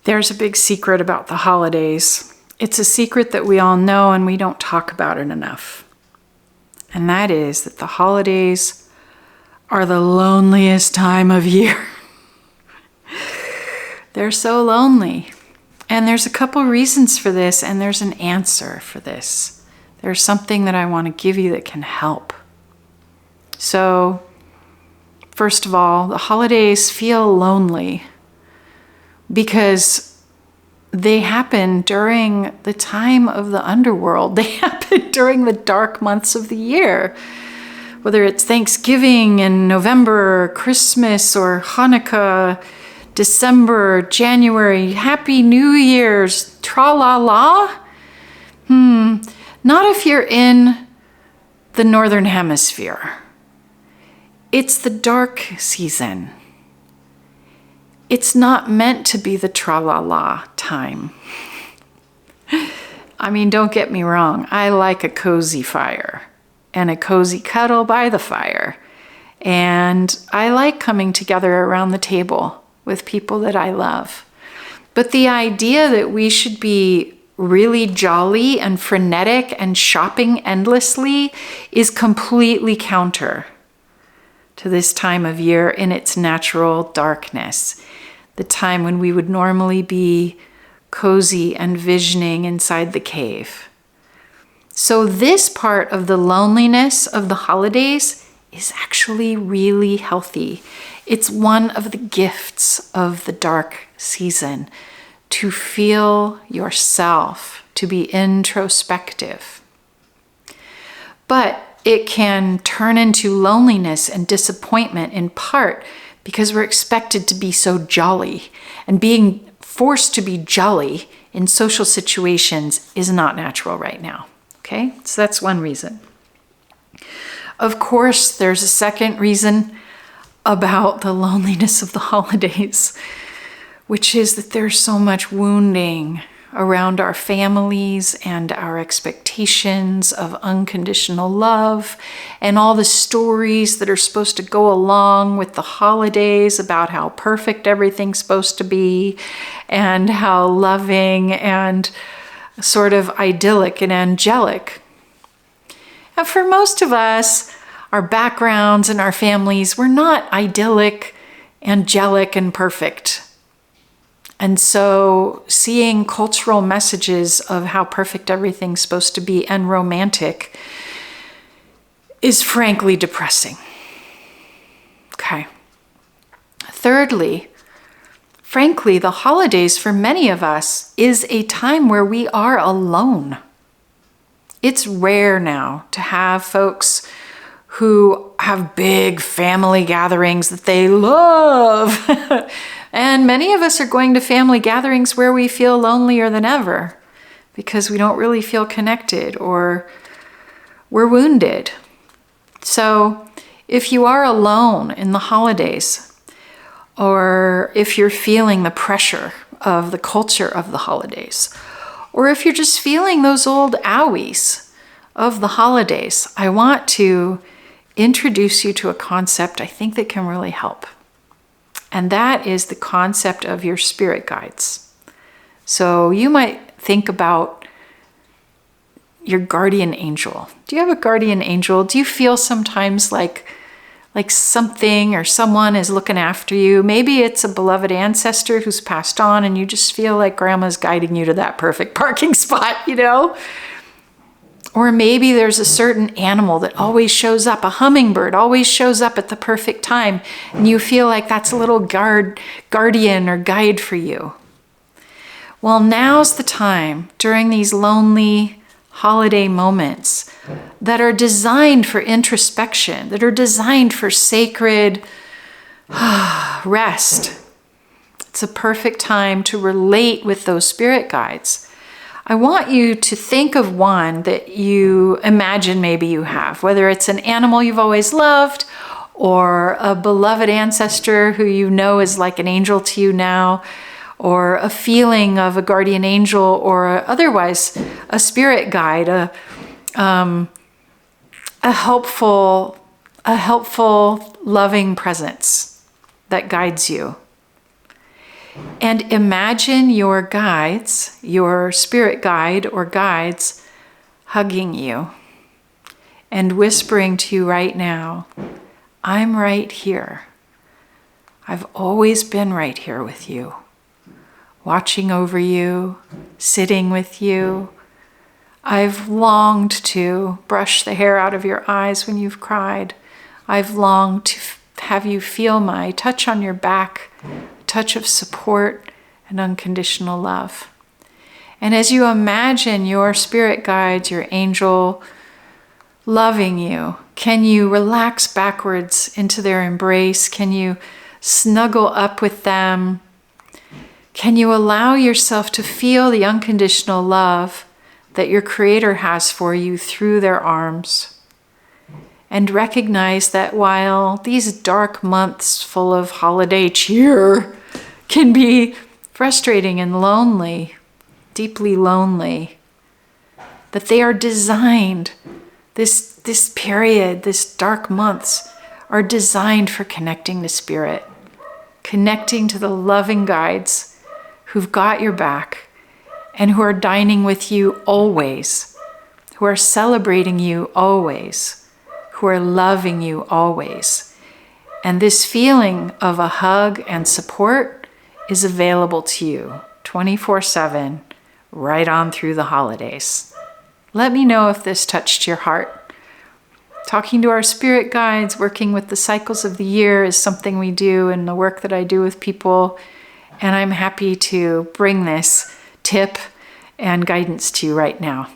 There's a big secret about the holidays. It's a secret that we all know and we don't talk about it enough. And that is that the holidays are the loneliest time of year. They're so lonely. And there's a couple reasons for this, and there's an answer for this. There's something that I want to give you that can help. So, first of all, the holidays feel lonely because they happen during the time of the underworld. They happen during the dark months of the year. Whether it's Thanksgiving in November, Christmas or Hanukkah, December, January, Happy New Year's, tra-la-la. Not if you're in the Northern Hemisphere. It's the dark season. It's not meant to be the tra-la-la time. I mean, don't get me wrong. I like a cozy fire and a cozy cuddle by the fire. And I like coming together around the table with people that I love. But the idea that we should be really jolly and frenetic and shopping endlessly is completely counter to this time of year in its natural darkness. The time when we would normally be cozy and visioning inside the cave. So this part of the loneliness of the holidays is actually really healthy. It's one of the gifts of the dark season, to feel yourself, to be introspective. But it can turn into loneliness and disappointment in part because we're expected to be so jolly, and being forced to be jolly in social situations is not natural right now. Okay, so that's one reason. Of course, there's a second reason about the loneliness of the holidays, which is that there's so much wounding around our families and our expectations of unconditional love and all the stories that are supposed to go along with the holidays about how perfect everything's supposed to be and how loving and sort of idyllic and angelic. And for most of us, our backgrounds and our families, we're not idyllic, angelic, and perfect. And so seeing cultural messages of how perfect everything's supposed to be and romantic is frankly depressing. Okay. Thirdly, frankly, the holidays for many of us is a time where we are alone. It's rare now to have folks who have big family gatherings that they love. And many of us are going to family gatherings where we feel lonelier than ever because we don't really feel connected or we're wounded. So if you are alone in the holidays, or if you're feeling the pressure of the culture of the holidays, or if you're just feeling those old owies of the holidays, I want to introduce you to a concept I think that can really help. And that is the concept of your spirit guides. So you might think about your guardian angel. Do you have a guardian angel? Do you feel sometimes like something or someone is looking after you? Maybe it's a beloved ancestor who's passed on and you just feel like grandma's guiding you to that perfect parking spot, you know? Or maybe there's a certain animal that always shows up, a hummingbird always shows up at the perfect time, and you feel like that's a little guardian or guide for you. Well, now's the time during these lonely holiday moments that are designed for introspection, that are designed for sacred rest. It's a perfect time to relate with those spirit guides. I want you to think of one that you imagine maybe you have, whether it's an animal you've always loved or a beloved ancestor who you know is like an angel to you now, or a feeling of a guardian angel, or otherwise a spirit guide, a helpful, loving presence that guides you. And imagine your guides, your spirit guide or guides, hugging you and whispering to you right now, I'm right here. I've always been right here with you, watching over you, sitting with you. I've longed to brush the hair out of your eyes when you've cried. I've longed to have you feel my touch on your back, a touch of support and unconditional love. And as you imagine your spirit guides, your angel, loving you, can you relax backwards into their embrace? Can you snuggle up with them? Can you allow yourself to feel the unconditional love that your Creator has for you through their arms? And recognize that while these dark months full of holiday cheer can be frustrating and lonely, deeply lonely, that they are designed, this period, this dark months, are designed for connecting to Spirit, connecting to the loving guides who've got your back and who are dining with you always, who are celebrating you always, who are loving you always. And this feeling of a hug and support is available to you 24/7, right on through the holidays. Let me know if this touched your heart. Talking to our spirit guides, working with the cycles of the year is something we do in the work that I do with people. And I'm happy to bring this tip and guidance to you right now.